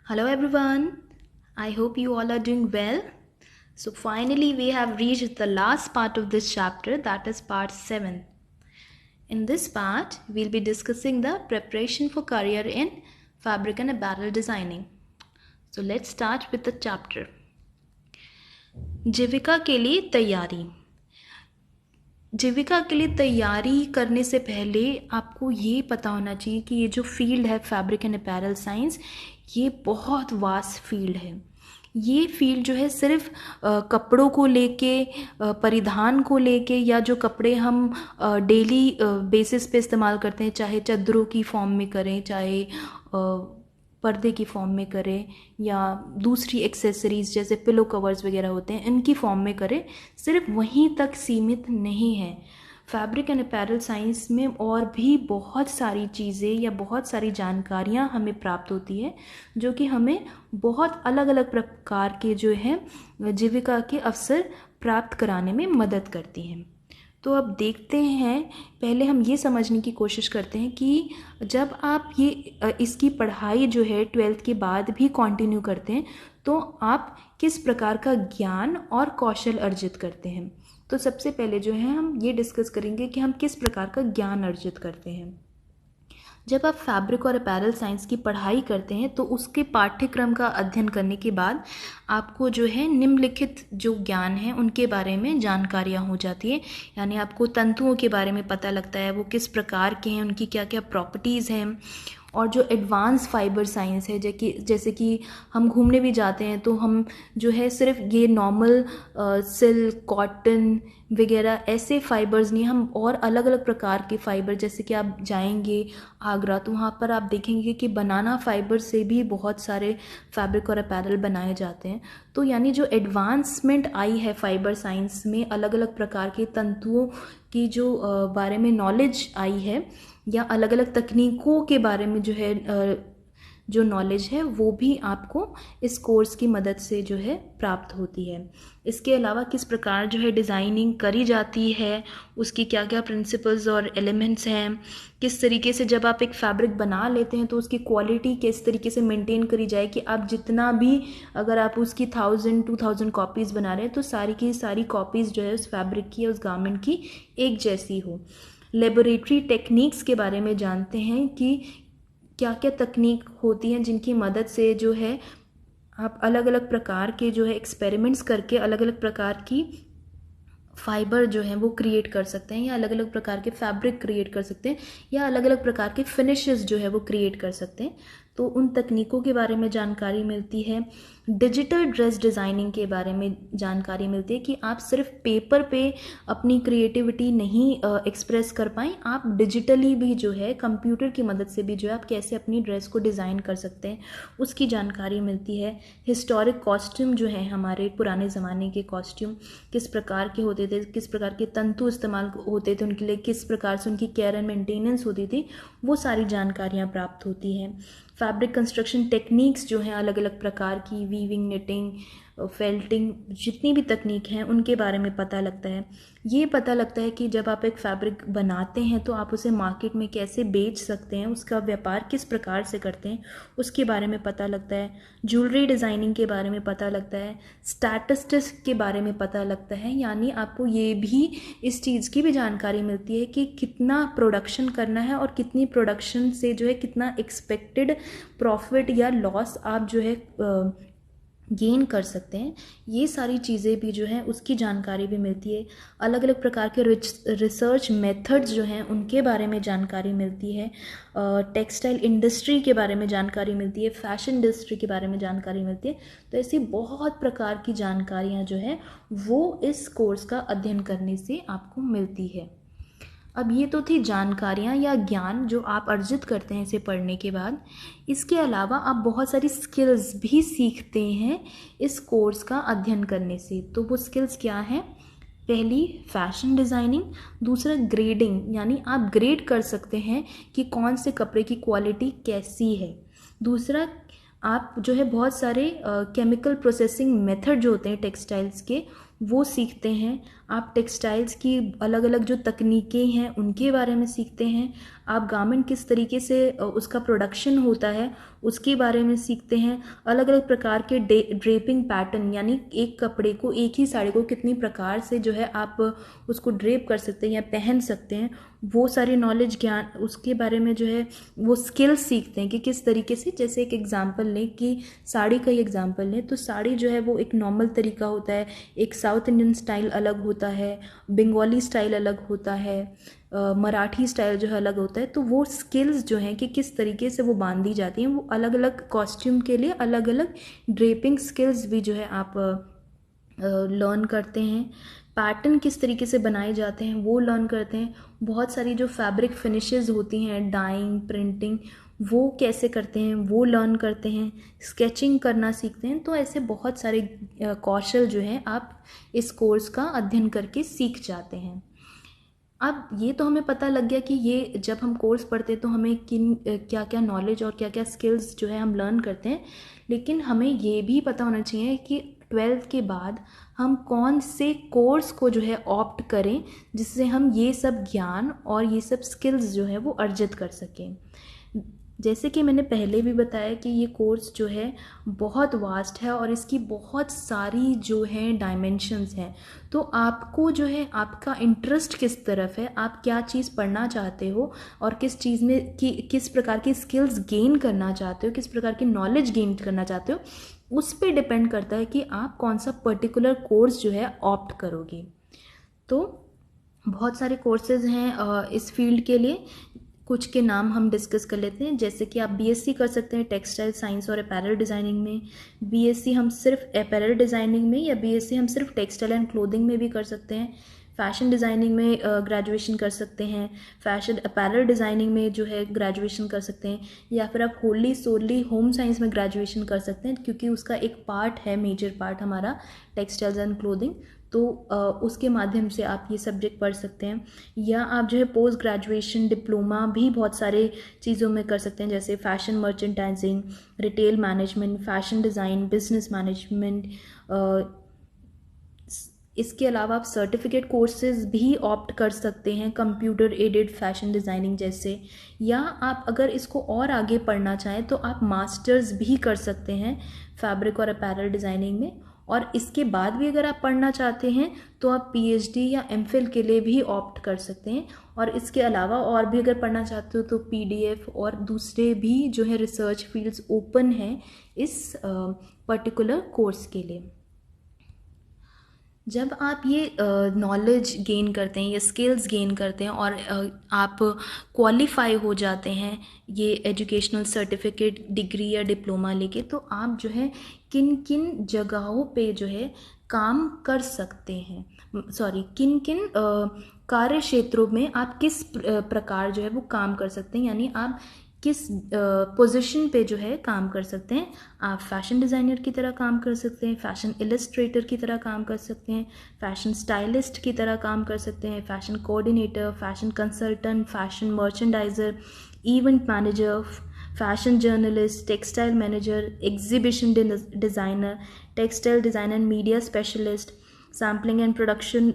Hello everyone. I hope you all are doing well. So finally we have reached the last part of this chapter, that is part 7. In this part we'll be discussing the preparation for career in fabric and apparel designing. So let's start with the chapter. जीविका के लिए तैयारी। जीविका के लिए तैयारी करने से पहले आपको ये पता होना चाहिए कि ये जो फील्ड है फैब्रिक एंड अपैरल साइंस, ये बहुत वास्ट फील्ड है। ये फील्ड जो है सिर्फ कपड़ों को लेके, परिधान को लेके, या जो कपड़े हम डेली बेसिस पे इस्तेमाल करते हैं, चाहे चादरों की फॉर्म में करें, चाहे पर्दे की फॉर्म में करें, या दूसरी एक्सेसरीज़ जैसे पिलो कवर्स वगैरह होते हैं इनकी फॉर्म में करें, सिर्फ वहीं तक सीमित नहीं है। फैब्रिक एंड अपैरल साइंस में और भी बहुत सारी चीज़ें या बहुत सारी जानकारियाँ हमें प्राप्त होती है, जो कि हमें बहुत अलग अलग प्रकार के जो है जीविका के अवसर प्राप्त कराने में मदद करती हैं। तो अब देखते हैं, पहले हम ये समझने की कोशिश करते हैं कि जब आप इसकी पढ़ाई जो है 12th के बाद भी कंटिन्यू करते हैं तो आप किस प्रकार का ज्ञान और कौशल अर्जित करते हैं। तो सबसे पहले जो है हम ये डिस्कस करेंगे कि हम किस प्रकार का ज्ञान अर्जित करते हैं। जब आप फैब्रिक और अपैरल साइंस की पढ़ाई करते हैं तो उसके पाठ्यक्रम का अध्ययन करने के बाद आपको जो है निम्नलिखित जो ज्ञान है उनके बारे में जानकारियाँ हो जाती है। यानी आपको तंतुओं के बारे में पता लगता है, वो किस प्रकार के हैं, उनकी क्या क्या प्रॉपर्टीज़ हैं। और जो एडवांस फाइबर साइंस है, जैसे कि हम घूमने भी जाते हैं तो हम जो है सिर्फ ये नॉर्मल सिल्क, कॉटन वगैरह ऐसे फाइबर्स नहीं, हम और अलग अलग प्रकार के फाइबर, जैसे कि आप जाएंगे आगरा तो वहाँ पर आप देखेंगे कि बनाना फाइबर से भी बहुत सारे फैब्रिक और अपैरल बनाए जाते हैं। तो यानी जो एडवांसमेंट आई है फाइबर साइंस में, अलग अलग प्रकार के तंतुओं की जो बारे में नॉलेज आई है, या अलग अलग तकनीकों के बारे में जो है जो नॉलेज है, वो भी आपको इस कोर्स की मदद से जो है प्राप्त होती है। इसके अलावा किस प्रकार जो है डिज़ाइनिंग करी जाती है, उसकी क्या क्या प्रिंसिपल्स और एलिमेंट्स हैं, किस तरीके से जब आप एक फैब्रिक बना लेते हैं तो उसकी क्वालिटी किस तरीके से मेंटेन करी जाए कि आप जितना भी, अगर आप उसकी 1000-2000 कॉपीज़ बना रहे हैं तो सारी की सारी कॉपीज़ जो है उस फैब्रिक की, उस गारमेंट की एक जैसी हो। लेबोरेटरी टेक्निक्स के बारे में जानते हैं कि क्या क्या तकनीक होती हैं जिनकी मदद से जो है आप अलग अलग प्रकार के जो है एक्सपेरिमेंट्स करके अलग अलग प्रकार की फाइबर जो है वो क्रिएट कर सकते हैं, या अलग अलग प्रकार के फैब्रिक क्रिएट कर सकते हैं, या अलग अलग प्रकार के फिनिशेस जो है वो क्रिएट कर सकते हैं। तो उन तकनीकों के बारे में जानकारी मिलती है। डिजिटल ड्रेस डिज़ाइनिंग के बारे में जानकारी मिलती है कि आप सिर्फ पेपर पे अपनी क्रिएटिविटी नहीं एक्सप्रेस कर पाएँ, आप डिजिटली भी जो है कंप्यूटर की मदद से भी जो है आप कैसे अपनी ड्रेस को डिज़ाइन कर सकते हैं, उसकी जानकारी मिलती है। हिस्टोरिक कॉस्ट्यूम जो है, हमारे पुराने ज़माने के कॉस्ट्यूम किस प्रकार के होते थे, किस प्रकार के तंतु इस्तेमाल होते थे उनके लिए, किस प्रकार से उनकी केयर एंड मेंटेनेंस होती थी, वो सारी जानकारियाँ प्राप्त होती हैं। फैब्रिक कंस्ट्रक्शन टेक्निक्स जो हैं अलग अलग प्रकार की, वीविंग, निटिंग, फेल्टिंग, जितनी भी तकनीक हैं उनके बारे में पता लगता है। ये पता लगता है कि जब आप एक फैब्रिक बनाते हैं तो आप उसे मार्केट में कैसे बेच सकते हैं, उसका व्यापार किस प्रकार से करते हैं, उसके बारे में पता लगता है। ज्वेलरी डिज़ाइनिंग के बारे में पता लगता है। स्टैटिस्टिक्स के बारे में पता लगता है, यानी आपको ये भी, इस चीज़ की भी जानकारी मिलती है कि कितना प्रोडक्शन करना है और कितनी प्रोडक्शन से जो है कितना एक्सपेक्टेड प्रॉफिट या लॉस आप जो है गेन कर सकते हैं। ये सारी चीज़ें भी जो हैं उसकी जानकारी भी मिलती है। अलग अलग प्रकार के रिसर्च मेथड्स जो हैं उनके बारे में जानकारी मिलती है। टेक्सटाइल इंडस्ट्री के बारे में जानकारी मिलती है, फैशन इंडस्ट्री के बारे में जानकारी मिलती है। तो ऐसी बहुत प्रकार की जानकारियाँ जो हैं वो इस कोर्स का अध्ययन करने से आपको मिलती है। अब ये तो थी जानकारियाँ या ज्ञान जो आप अर्जित करते हैं इसे पढ़ने के बाद। इसके अलावा आप बहुत सारी स्किल्स भी सीखते हैं इस कोर्स का अध्ययन करने से। तो वो स्किल्स क्या हैं? पहली फैशन डिज़ाइनिंग, दूसरा ग्रेडिंग, यानी आप ग्रेड कर सकते हैं कि कौन से कपड़े की क्वालिटी कैसी है। दूसरा, आप जो है बहुत सारे केमिकल प्रोसेसिंग मेथड जो होते हैं टेक्सटाइल्स के, वो सीखते हैं। आप टेक्सटाइल्स की अलग अलग जो तकनीकें हैं उनके बारे में सीखते हैं। आप गारमेंट किस तरीके से उसका प्रोडक्शन होता है उसके बारे में सीखते हैं। अलग अलग प्रकार के ड्रेपिंग पैटर्न, यानी एक कपड़े को, एक ही साड़ी को कितनी प्रकार से जो है आप उसको ड्रेप कर सकते हैं या पहन सकते हैं, वो सारी नॉलेज, ज्ञान, उसके बारे में जो है वो स्किल्स सीखते हैं कि किस तरीके से। जैसे एक एग्जांपल लें कि साड़ी का ही एग्जांपल लें, तो साड़ी जो है वो एक नॉर्मल तरीका होता है, एक साउथ इंडियन स्टाइल अलग होता है, बंगाली स्टाइल अलग होता है, मराठी स्टाइल जो है अलग होता है। तो वो स्किल्स जो हैं कि किस तरीके से वो बांधी जाती हैं, वो अलग अलग कॉस्ट्यूम के लिए अलग अलग ड्रेपिंग स्किल्स भी जो है आप लर्न करते हैं। पैटर्न किस तरीके से बनाए जाते हैं वो लर्न करते हैं। बहुत सारी जो फैब्रिक फिनिशेस होती हैं, डाइंग, प्रिंटिंग, वो कैसे करते हैं वो लर्न करते हैं। स्केचिंग करना सीखते हैं। तो ऐसे बहुत सारे कौशल जो हैं आप इस कोर्स का अध्ययन करके सीख जाते हैं। अब ये तो हमें पता लग गया कि ये जब हम कोर्स पढ़ते हैं तो हमें किन क्या क्या नॉलेज और क्या क्या स्किल्स जो है हम लर्न करते हैं। लेकिन हमें ये भी पता होना चाहिए कि 12th के बाद हम कौन से कोर्स को जो है ऑप्ट करें जिससे हम ये सब ज्ञान और ये सब स्किल्स जो है वो अर्जित कर सकें। जैसे कि मैंने पहले भी बताया कि ये कोर्स जो है बहुत वास्ट है और इसकी बहुत सारी जो है डायमेंशंस हैं। तो आपको जो है आपका इंटरेस्ट किस तरफ है, आप क्या चीज़ पढ़ना चाहते हो और किस चीज़ में किस प्रकार की स्किल्स गेन करना चाहते हो, किस प्रकार की नॉलेज गेन करना चाहते हो, उस पर डिपेंड करता है कि आप कौन सा पर्टिकुलर कोर्स जो है ऑप्ट करोगे। तो बहुत सारे कोर्सेज हैं इस फील्ड के लिए। कुछ के नाम हम डिस्कस कर लेते हैं। जैसे कि आप बीएससी कर सकते हैं टेक्सटाइल साइंस और अपैरल डिज़ाइनिंग में। बीएससी हम सिर्फ अपैरल डिज़ाइनिंग में, या बीएससी हम सिर्फ टेक्सटाइल एंड क्लोथिंग में भी कर सकते हैं। फैशन डिज़ाइनिंग में ग्रेजुएशन कर सकते हैं। फैशन अपैरल डिज़ाइनिंग में जो है ग्रेजुएशन कर सकते हैं। या फिर आप होली सोली होम साइंस में ग्रेजुएशन कर सकते हैं, क्योंकि उसका एक पार्ट है, मेजर पार्ट हमारा टेक्सटाइल्स एंड क्लोथिंग। तो उसके माध्यम से आप ये सब्जेक्ट पढ़ सकते हैं। या आप जो है पोस्ट ग्रेजुएशन डिप्लोमा भी बहुत सारे चीज़ों में कर सकते हैं, जैसे fashion merchandising, retail management, fashion design, business management. इसके अलावा आप सर्टिफिकेट कोर्सेज भी ऑप्ट कर सकते हैं, कंप्यूटर एडेड फैशन डिज़ाइनिंग जैसे। या आप अगर इसको और आगे पढ़ना चाहें तो आप मास्टर्स भी कर सकते हैं फैब्रिक और अपैरल डिज़ाइनिंग में। और इसके बाद भी अगर आप पढ़ना चाहते हैं तो आप पीएचडी या एमफिल के लिए भी ऑप्ट कर सकते हैं। और इसके अलावा और भी अगर पढ़ना चाहते हो तो पीडीएफ और दूसरे भी जो है रिसर्च फील्ड्स ओपन हैं इस पर्टिकुलर कोर्स के लिए। जब आप ये नॉलेज गेन करते हैं या स्किल्स गेन करते हैं और आप क्वालिफाई हो जाते हैं ये एजुकेशनल सर्टिफिकेट, डिग्री या डिप्लोमा लेके, तो आप जो है किन किन जगहों पे जो है काम कर सकते हैं, किन किन कार्य क्षेत्रों में आप किस प्रकार जो है वो काम कर सकते हैं, यानी आप किस पोजीशन पे जो है काम कर सकते हैं। आप फैशन डिज़ाइनर की तरह काम कर सकते हैं, फैशन इलस्ट्रेटर की तरह काम कर सकते हैं, फैशन स्टाइलिस्ट की तरह काम कर सकते हैं, fashion coordinator, fashion consultant, fashion merchandiser, event manager, fashion journalist, textile manager, exhibition designer, textile design and media specialist, sampling and production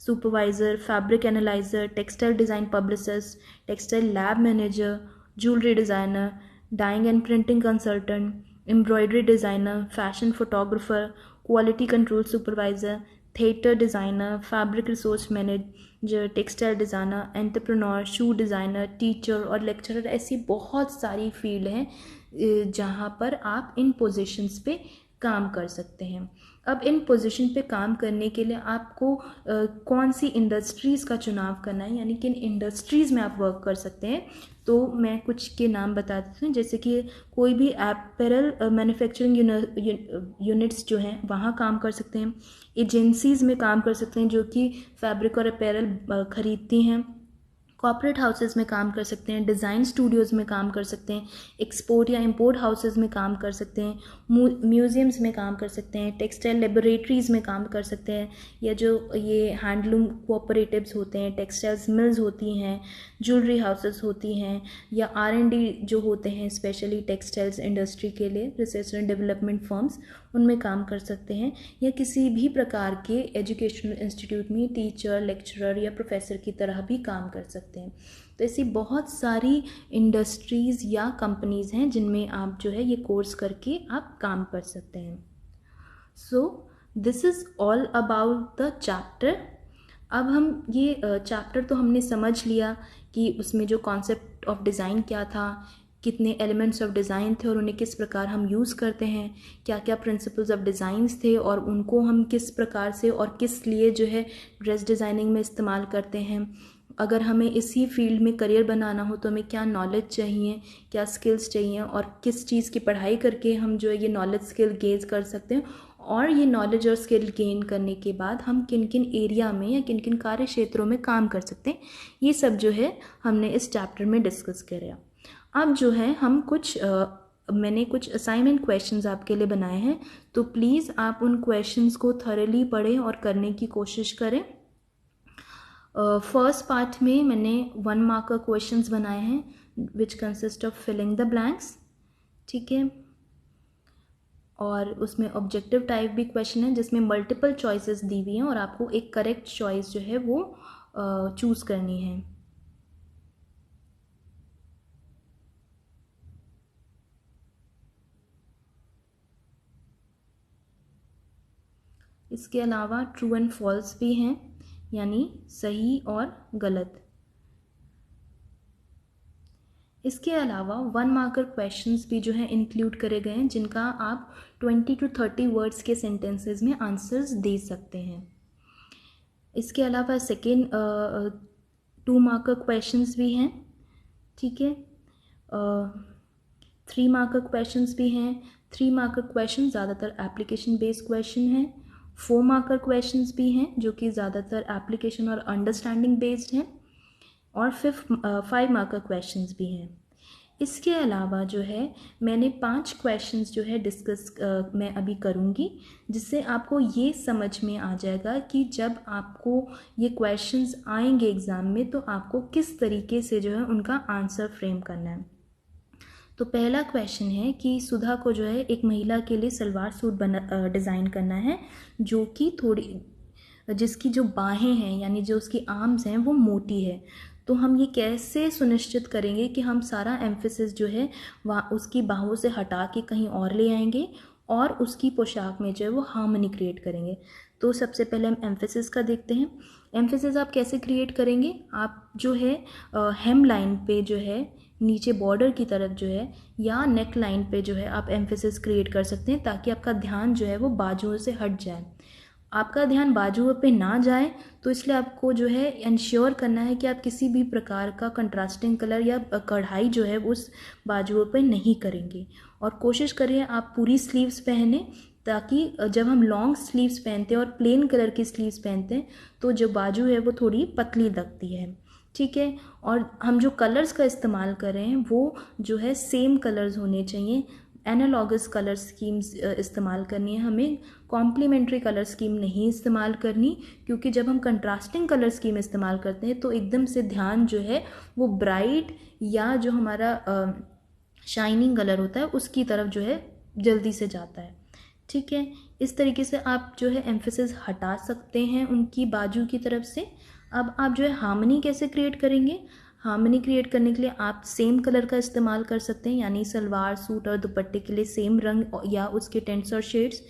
supervisor, fabric analyser, textile design publicist, textile lab manager, jewellery designer, dyeing and printing consultant, embroidery designer, fashion photographer, quality control supervisor, theatre designer, fabric resource manager, textile designer, entrepreneur, shoe designer, teacher और lecturer. ऐसी बहुत सारी field हैं जहाँ पर आप इन positions पे काम कर सकते हैं। अब इन पोजीशन पे काम करने के लिए आपको कौन सी इंडस्ट्रीज़ का चुनाव करना है, यानी किन इंडस्ट्रीज़ में आप वर्क कर सकते हैं। तो मैं कुछ के नाम बता देती हूँ। जैसे कि कोई भी अपैरल मैन्युफैक्चरिंग यूनिट्स जो हैं वहाँ काम कर सकते हैं। एजेंसीज़ में काम कर सकते हैं जो कि फैब्रिक और अपैरल खरीदती हैं। कॉर्पोरेट हाउसेस में काम कर सकते हैं, डिज़ाइन स्टूडियोज़ में काम कर सकते हैं, एक्सपोर्ट या इंपोर्ट हाउसेस में काम कर सकते हैं, म्यूज़ियम्स में काम कर सकते हैं, टेक्सटाइल लेबोरेटरीज़ में काम कर सकते हैं, या जो ये हैंडलूम कोऑपरेटिव्स होते हैं, टेक्सटाइल्स मिल्स होती हैं, ज्वेलरी हाउसेस होती हैं, या R&D जो होते हैं स्पेशली टेक्सटाइल्स इंडस्ट्री के लिए, रिसर्च एंड डेवलपमेंट फर्म्स, उनमें काम कर सकते हैं। या किसी भी प्रकार के एजुकेशनल इंस्टीट्यूट में टीचर, लेक्चरर या प्रोफेसर की तरह भी काम कर सकते हैं। तो तो ऐसी बहुत सारी इंडस्ट्रीज़ या कंपनीज़ हैं जिनमें आप जो है ये कोर्स करके आप काम कर सकते हैं। So this is all about the chapter. अब हम ये चैप्टर तो हमने समझ लिया कि उसमें जो कॉन्सेप्ट ऑफ डिज़ाइन क्या था, कितने एलिमेंट्स ऑफ डिज़ाइन थे और उन्हें किस प्रकार हम यूज़ करते हैं, क्या क्या प्रिंसिपल्स ऑफ डिज़ाइंस थे और उनको हम किस प्रकार से और किस लिए जो है ड्रेस डिज़ाइनिंग में इस्तेमाल करते हैं। अगर हमें इसी फील्ड में करियर बनाना हो तो हमें क्या नॉलेज चाहिए, क्या स्किल्स चाहिए और किस चीज़ की पढ़ाई करके हम जो है ये नॉलेज स्किल गेन कर सकते हैं, और ये नॉलेज और स्किल गेन करने के बाद हम किन किन एरिया में या किन किन कार्य क्षेत्रों में काम कर सकते हैं, ये सब जो है हमने इस चैप्टर में डिस्कस करा। अब जो है हम मैंने कुछ असाइनमेंट क्वेश्चंस आपके लिए बनाए हैं, तो प्लीज़ आप उन क्वेश्चंस को थॉरली पढ़ें और करने की कोशिश करें। फर्स्ट पार्ट में मैंने 1 मार्कर क्वेश्चंस बनाए हैं which consist of filling the blanks, ठीक है। और उसमें ऑब्जेक्टिव टाइप भी क्वेश्चन है जिसमें मल्टीपल चॉइसेस दी हुई हैं और आपको एक करेक्ट चॉइस जो है वो चूज़ करनी है। इसके अलावा ट्रू एंड फॉल्स भी हैं, यानी सही और गलत। इसके अलावा 1 मार्कर क्वेश्चंस भी जो है इंक्लूड करे गए हैं जिनका आप 20 to 30 वर्ड्स के सेंटेंसेस में आंसर्स दे सकते हैं। इसके अलावा सेकेंड 2 मार्कर क्वेश्चंस भी हैं, ठीक है। 3 मार्कर क्वेश्चंस भी हैं। 3 मार्कर क्वेश्चन ज़्यादातर एप्लीकेशन बेस्ड क्वेश्चन हैं। 4 मार्कर क्वेश्चंस भी हैं जो कि ज़्यादातर एप्लीकेशन और अंडरस्टैंडिंग बेस्ड हैं, और 5 मार्कर क्वेश्चंस भी हैं। इसके अलावा जो है मैंने 5 क्वेश्चंस जो है डिस्कस मैं अभी करूँगी, जिससे आपको ये समझ में आ जाएगा कि जब आपको ये क्वेश्चंस आएंगे एग्ज़ाम में तो आपको किस तरीके से जो है उनका आंसर फ्रेम करना है। तो पहला क्वेश्चन है कि सुधा को जो है एक महिला के लिए सलवार सूट डिज़ाइन करना है जो कि जिसकी जो बाहें हैं यानी जो उसकी आर्म्स हैं वो मोटी है। तो हम ये कैसे सुनिश्चित करेंगे कि हम सारा एम्फेसिस जो है वहाँ उसकी बाहों से हटा के कहीं और ले आएंगे और उसकी पोशाक में जो है वो हार्मनी क्रिएट करेंगे। तो सबसे पहले हम एम्फेसिस का देखते हैं। एम्फेसिस आप कैसे क्रिएट करेंगे, आप जो है हेम लाइन पे जो है नीचे बॉर्डर की तरफ जो है या नेक लाइन पे जो है आप एम्फेसिस क्रिएट कर सकते हैं ताकि आपका ध्यान जो है वो बाजुओं से हट जाए। आपका ध्यान बाजुओं पे ना जाए तो इसलिए आपको जो है इंश्योर करना है कि आप किसी भी प्रकार का कंट्रास्टिंग कलर या कढ़ाई जो है उस बाजुओं पे नहीं करेंगे, और कोशिश करिए आप पूरी स्लीव्स पहने ताकि जब हम लॉन्ग स्लीव्स पहनते हैं और प्लेन कलर की स्लीव्स पहनते हैं तो जो बाजू है वो थोड़ी पतली लगती है, ठीक है। और हम जो कलर्स का इस्तेमाल कर रहे हैं वो जो है सेम कलर्स होने चाहिए। एनालॉगस कलर स्कीम्स इस्तेमाल करनी है, हमें कॉम्प्लीमेंट्री कलर स्कीम नहीं इस्तेमाल करनी, क्योंकि जब हम कंट्रास्टिंग कलर स्कीम इस्तेमाल करते हैं तो एकदम से ध्यान जो है वो ब्राइट या जो हमारा शाइनिंग कलर होता है उसकी तरफ जो है जल्दी से जाता है, ठीक है। इस तरीके से आप जो है एम्फेसिस हटा सकते हैं उनकी बाजू की तरफ से। अब आप जो है हार्मनी कैसे क्रिएट करेंगे, हार्मनी क्रिएट करने के लिए आप सेम कलर का इस्तेमाल कर सकते हैं, यानी सलवार सूट और दुपट्टे के लिए सेम रंग या उसके टेंट्स और शेड्स,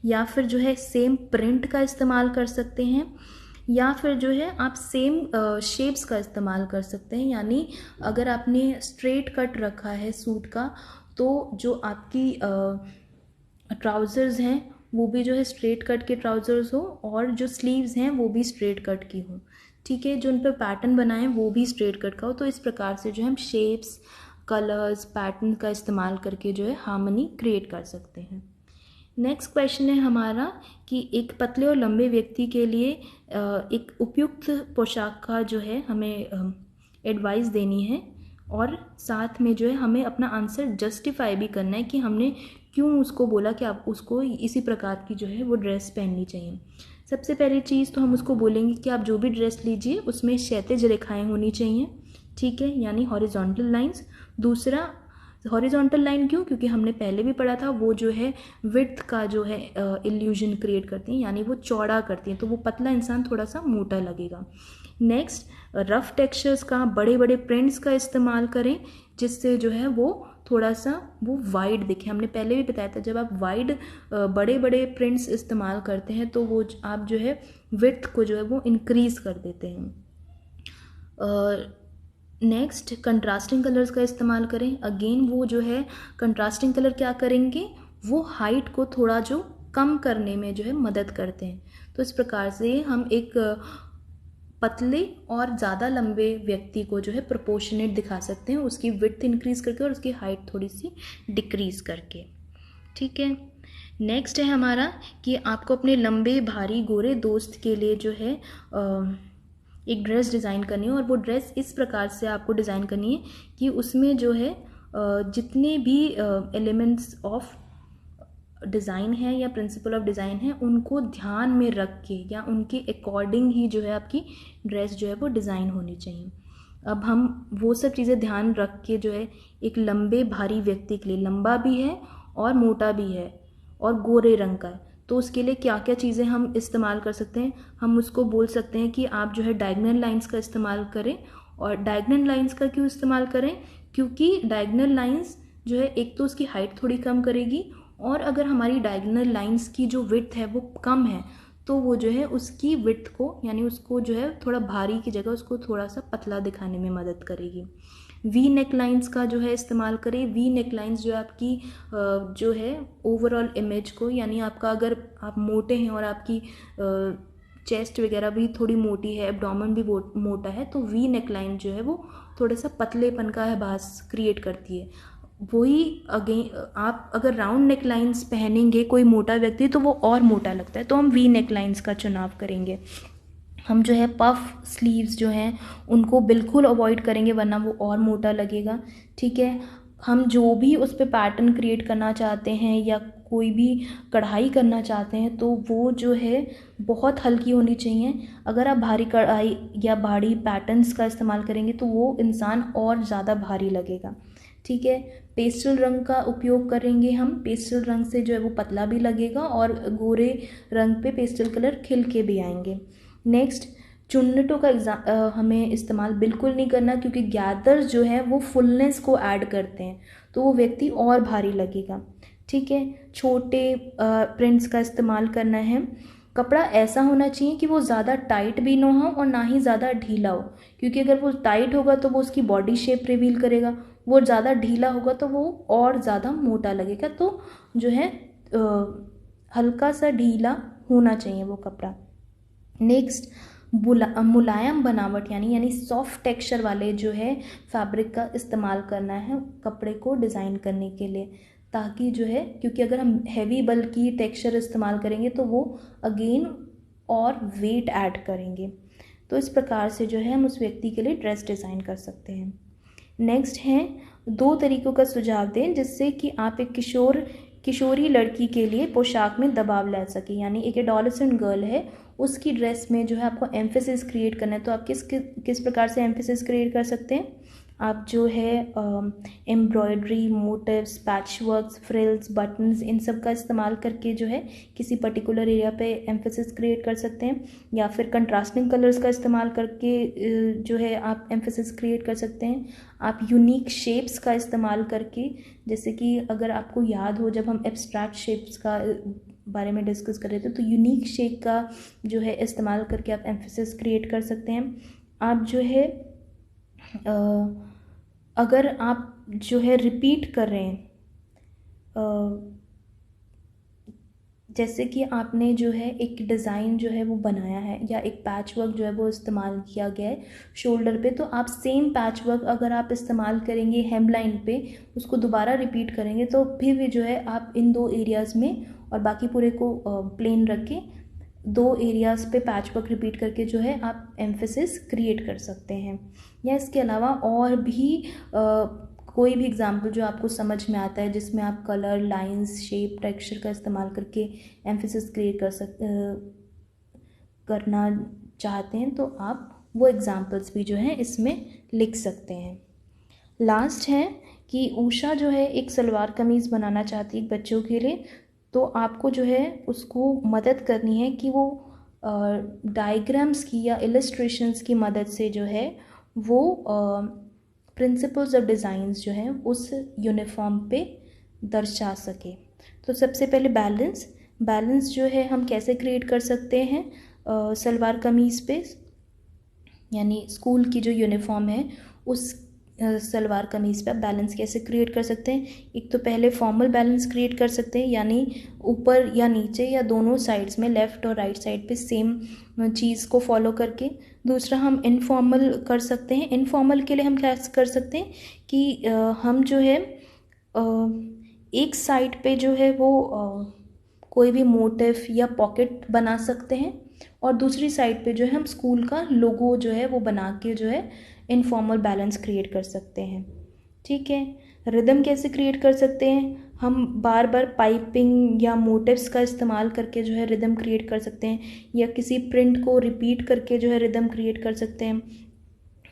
या फिर जो है सेम प्रिंट का इस्तेमाल कर सकते हैं, या फिर जो है आप सेम शेप्स का इस्तेमाल कर सकते हैं। यानी अगर आपने स्ट्रेट कट रखा है सूट का तो जो आपकी ट्राउज़र्स हैं वो भी जो है स्ट्रेट कट के ट्राउज़र्स हो और जो स्लीव्स हैं वो भी स्ट्रेट कट की हो, ठीक है। जो उन पर पैटर्न बनाएं वो भी स्ट्रेट कट का हो। तो इस प्रकार से जो हम शेप्स, कलर्स, पैटर्न का इस्तेमाल करके जो है हार्मनी क्रिएट कर सकते हैं। नेक्स्ट क्वेश्चन है हमारा कि एक पतले और लंबे व्यक्ति के लिए एक उपयुक्त पोशाक का जो है हमें एडवाइस देनी है, और साथ में जो है हमें अपना आंसर जस्टिफाई भी करना है कि हमने क्यों उसको बोला कि आप उसको इसी प्रकार की जो है वो ड्रेस पहननी चाहिए। सबसे पहली चीज़ तो हम उसको बोलेंगे कि आप जो भी ड्रेस लीजिए उसमें क्षैतिज रेखाएं होनी चाहिए, ठीक है, यानी हॉरिजॉन्टल लाइंस। दूसरा हॉरिजॉन्टल लाइन क्यों, क्योंकि हमने पहले भी पढ़ा था वो जो है विड्थ का जो है इल्यूजन क्रिएट करती हैं, यानी वो चौड़ा करती हैं तो वो पतला इंसान थोड़ा सा मोटा लगेगा। नेक्स्ट, रफ टेक्सचर्स का, बड़े बड़े प्रिंट्स का इस्तेमाल करें जिससे जो है वो थोड़ा सा वो वाइड दिखे। हमने पहले भी बताया था जब आप वाइड बड़े बड़े प्रिंट्स इस्तेमाल करते हैं तो वो आप जो है विड्थ को जो है वो इंक्रीज कर देते हैं। नेक्स्ट, कंट्रास्टिंग कलर्स का इस्तेमाल करें। अगेन वो जो है कंट्रास्टिंग कलर क्या करेंगे, वो हाइट को थोड़ा जो कम करने में जो है मदद करते हैं। तो इस प्रकार से हम एक पतले और ज़्यादा लंबे व्यक्ति को जो है प्रोपोर्शनेट दिखा सकते हैं, उसकी विड्थ इंक्रीज करके और उसकी हाइट थोड़ी सी डिक्रीज करके। ठीक है। नेक्स्ट है हमारा कि आपको अपने लंबे भारी गोरे दोस्त के लिए जो है एक ड्रेस डिज़ाइन करनी है, और वो ड्रेस इस प्रकार से आपको डिज़ाइन करनी है कि उसमें जो है जितने भी एलिमेंट्स ऑफ डिज़ाइन है या प्रिंसिपल ऑफ डिज़ाइन है उनको ध्यान में रख के या उनके अकॉर्डिंग ही जो है आपकी ड्रेस जो है वो डिज़ाइन होनी चाहिए। अब हम वो सब चीज़ें ध्यान रख के जो है एक लंबे भारी व्यक्ति के लिए, लंबा भी है और मोटा भी है और गोरे रंग का है, तो उसके लिए क्या क्या चीज़ें हम इस्तेमाल कर सकते हैं। हम उसको बोल सकते हैं कि आप जो है डायगोनल लाइंस का इस्तेमाल करें। और डायगोनल लाइंस का क्यों इस्तेमाल करें, क्योंकि डायगोनल लाइंस जो है एक तो उसकी हाइट थोड़ी कम करेगी, और अगर हमारी डायगोनल लाइंस की जो विड्थ है वो कम है तो वो जो है उसकी विड्थ को, यानी उसको जो है थोड़ा भारी की जगह उसको थोड़ा सा पतला दिखाने में मदद करेगी। वी नेक लाइंस का जो है इस्तेमाल करें। वी नेक लाइंस जो आपकी जो है ओवरऑल इमेज को, यानी आपका अगर आप मोटे हैं और आपकी चेस्ट वगैरह भी थोड़ी मोटी है, एब्डोमेन भी मोटा है, तो वी नेक लाइन जो है वो थोड़ा सा पतलेपन का आभास क्रिएट करती है। वही अगेन आप अगर राउंड नेक लाइंस पहनेंगे कोई मोटा व्यक्ति तो वो और मोटा लगता है, तो हम वी नेक लाइंस का चुनाव करेंगे। हम जो है पफ स्लीव्स जो हैं उनको बिल्कुल अवॉइड करेंगे वरना वो और मोटा लगेगा। ठीक है। हम जो भी उस पर पैटर्न क्रिएट करना चाहते हैं या कोई भी कढ़ाई करना चाहते हैं तो वो जो है बहुत हल्की होनी चाहिए। अगर आप भारी कढ़ाई या भारी पैटर्न्स का इस्तेमाल करेंगे तो वो इंसान और ज़्यादा भारी लगेगा। ठीक है। पेस्टल रंग का उपयोग करेंगे हम। पेस्टल रंग से जो है वो पतला भी लगेगा और गोरे रंग पे पेस्टल कलर खिल के भी आएंगे। नेक्स्ट, चुन्नटों का हमें इस्तेमाल बिल्कुल नहीं करना, क्योंकि गैदर्स जो है वो फुलनेस को ऐड करते हैं तो वो व्यक्ति और भारी लगेगा। ठीक है। छोटे प्रिंट्स का इस्तेमाल करना है। कपड़ा ऐसा होना चाहिए कि वो ज़्यादा टाइट भी ना हो और ना ही ज़्यादा ढीला हो, क्योंकि अगर वो टाइट होगा तो वो उसकी बॉडी शेप रिवील करेगा, वो ज़्यादा ढीला होगा तो वो और ज़्यादा मोटा लगेगा। तो जो है हल्का सा ढीला होना चाहिए वो कपड़ा। नेक्स्ट, मुलायम बनावट यानी सॉफ्ट टेक्सचर वाले जो है फैब्रिक का इस्तेमाल करना है कपड़े को डिज़ाइन करने के लिए, ताकि जो है, क्योंकि अगर हम हैवी बल्कि टेक्सचर इस्तेमाल करेंगे तो वो अगेन और वेट ऐड करेंगे। तो इस प्रकार से जो है हम उस व्यक्ति के लिए ड्रेस डिज़ाइन कर सकते हैं। नेक्स्ट है 2 तरीक़ों का सुझाव दें जिससे कि आप एक किशोरी लड़की के लिए पोशाक में दबाव ला सकें। यानी एक एडोलेसेंट गर्ल है, उसकी ड्रेस में जो है आपको एम्फेसिस क्रिएट करना है, तो आप किस प्रकार से एम्फेसिस क्रिएट कर सकते हैं। आप जो है एम्ब्रॉयडरी, मोटिव्स, पैचवर्क्स, फ्रिल्स, बटन्स, इन सब का इस्तेमाल करके जो है किसी पर्टिकुलर एरिया पे एम्फेसिस क्रिएट कर सकते हैं, या फिर कंट्रास्टिंग कलर्स का इस्तेमाल करके जो है आप एम्फेसिस क्रिएट कर सकते हैं। आप यूनिक शेप्स का इस्तेमाल करके, जैसे कि अगर आपको याद हो जब हम एब्स्ट्रैक्ट शेप्स का बारे में डिस्कस कर रहे थे, तो यूनिक शेप का जो है इस्तेमाल करके आप एम्फेसिस क्रिएट कर सकते हैं। आप जो है अगर आप जो है रिपीट कर रहे हैं, जैसे कि आपने जो है एक डिज़ाइन जो है वो बनाया है या एक पैच वर्क जो है वो इस्तेमाल किया गया है शोल्डर पे, तो आप सेम पैच वर्क अगर आप इस्तेमाल करेंगे हेम लाइन पे, उसको दोबारा रिपीट करेंगे तो फिर भी जो है आप इन 2 एरियाज़ में और बाकी पूरे को प्लेन रख के 2 एरियाज़ पे पैच वर्क रिपीट करके जो है आप एम्फेसिस क्रिएट कर सकते हैं। या इसके अलावा और भी कोई भी एग्जाम्पल जो आपको समझ में आता है जिसमें आप कलर, लाइंस, शेप, टेक्सचर का इस्तेमाल करके एम्फेसिस क्रिएट करना चाहते हैं तो आप वो एग्जाम्पल्स भी जो हैं इसमें लिख सकते हैं। लास्ट है कि उषा जो है एक सलवार कमीज़ बनाना चाहती है बच्चों के लिए, तो आपको जो है उसको मदद करनी है कि वो डायग्राम्स की या इलस्ट्रेशंस की मदद से जो है वो प्रिंसिपल्स ऑफ डिज़ाइंस जो हैं उस यूनिफॉर्म पे दर्शा सके। तो सबसे पहले बैलेंस जो है हम कैसे क्रिएट कर सकते हैं सलवार कमीज़ पे, यानी स्कूल की जो यूनिफॉर्म है उस सलवार कमीज़ पे आप बैलेंस कैसे क्रिएट कर सकते हैं। एक तो पहले फॉर्मल बैलेंस क्रिएट कर सकते हैं, यानी ऊपर या नीचे या दोनों साइड्स में, लेफ़्ट और राइट साइड पे सेम चीज़ को फॉलो करके। दूसरा हम इनफॉर्मल कर सकते हैं। इनफॉर्मल के लिए हम क्या कर सकते हैं कि हम जो है एक साइड पे जो है वो कोई भी मोटिव या पॉकेट बना सकते हैं और दूसरी साइड पे जो है हम स्कूल का लोगो जो है वो बना के जो है इनफॉर्मल बैलेंस क्रिएट कर सकते हैं। ठीक है। रिदम कैसे क्रिएट कर सकते हैं, हम बार बार पाइपिंग या मोटिव्स का इस्तेमाल करके जो है रिदम क्रिएट कर सकते हैं, या किसी प्रिंट को रिपीट करके जो है रिदम क्रिएट कर सकते हैं,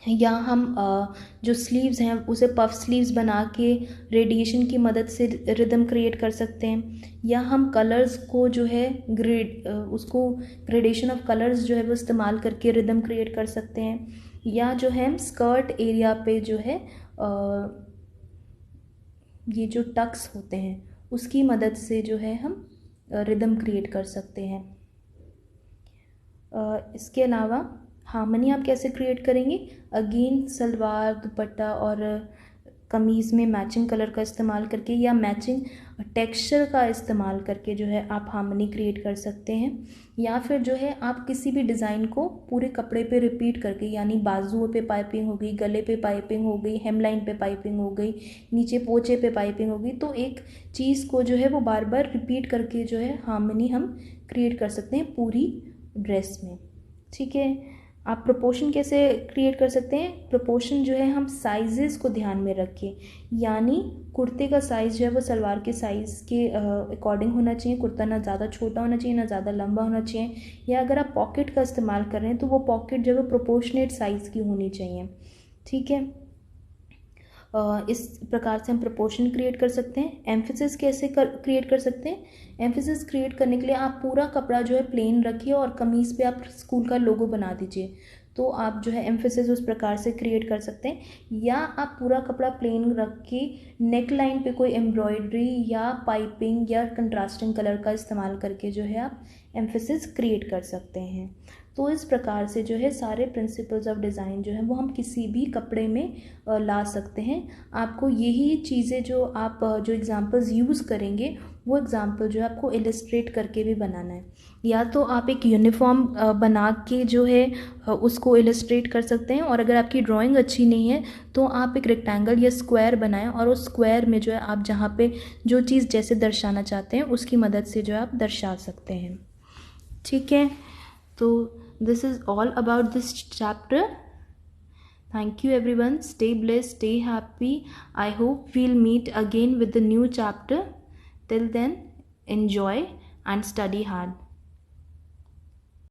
या हम जो स्लीव्स हैं उसे पफ स्लीव्स बना के रेडिएशन की मदद से रिदम क्रिएट कर सकते हैं, या हम कलर्स को जो है उसको ग्रेडेशन ऑफ कलर्स जो है वो इस्तेमाल करके रिदम क्रिएट कर सकते हैं, या जो है हम स्कर्ट एरिया पे जो है ये जो टक्स होते हैं उसकी मदद से जो है हम रिदम क्रिएट कर सकते हैं। इसके अलावा हार्मनी आप कैसे क्रिएट करेंगे, अगेन सलवार दुपट्टा और कमीज़ में मैचिंग कलर का इस्तेमाल करके या मैचिंग टेक्सचर का इस्तेमाल करके जो है आप हार्मनी क्रिएट कर सकते हैं। या फिर जो है आप किसी भी डिज़ाइन को पूरे कपड़े पे रिपीट करके, यानी बाजुओं पे पाइपिंग हो गई, गले पे पाइपिंग हो गई, हेमलाइन पे पाइपिंग हो गई, नीचे पोंचे पे पाइपिंग हो गई, तो एक चीज़ को जो है वो बार बार रिपीट करके जो है हार्मनी हम क्रिएट कर सकते हैं पूरी ड्रेस में। ठीक है। आप प्रोपोर्शन कैसे क्रिएट कर सकते हैं, प्रोपोर्शन जो है हम साइजेस को ध्यान में रखें, यानी कुर्ते का साइज़ जो है वो सलवार के साइज़ के अकॉर्डिंग होना चाहिए। कुर्ता ना ज़्यादा छोटा होना चाहिए ना ज़्यादा लंबा होना चाहिए, या अगर आप पॉकेट का इस्तेमाल कर रहे हैं तो वो पॉकेट जो है वो प्रोपोर्शनेट साइज़ की होनी चाहिए। ठीक है। इस प्रकार से हम प्रोपोर्शन क्रिएट कर सकते हैं। एम्फेसिस कैसे क्रिएट कर सकते हैं, एम्फेसिस क्रिएट करने के लिए आप पूरा कपड़ा जो है प्लेन रखिए और कमीज़ पे आप स्कूल का लोगो बना दीजिए, तो आप जो है एम्फेसिस उस प्रकार से क्रिएट कर सकते हैं। या आप पूरा कपड़ा प्लेन रख के नेक लाइन पे कोई एम्ब्रॉयडरी या पाइपिंग या कंट्रास्टिंग कलर का इस्तेमाल करके जो है आप एम्फेसिस क्रिएट कर सकते हैं। तो इस प्रकार से जो है सारे प्रिंसिपल्स ऑफ डिज़ाइन जो है वो हम किसी भी कपड़े में ला सकते हैं। आपको यही चीज़ें जो आप जो एग्जांपल्स यूज़ करेंगे वो एग्जांपल जो है आपको इलस्ट्रेट करके भी बनाना है। या तो आप एक यूनिफॉर्म बना के जो है उसको इलस्ट्रेट कर सकते हैं, और अगर आपकी ड्राइंग अच्छी नहीं है तो आप एक रेक्टेंगल या स्क्वायर बनाएं और उस स्क्वायर में जो है आप जहाँ पे जो चीज़ जैसे दर्शाना चाहते हैं उसकी मदद से जो है आप दर्शा सकते हैं। ठीक है। तो this is all about this chapter. Thank you everyone. Stay blessed, stay happy. I hope we'll meet again with the new chapter. Till then, enjoy and study hard.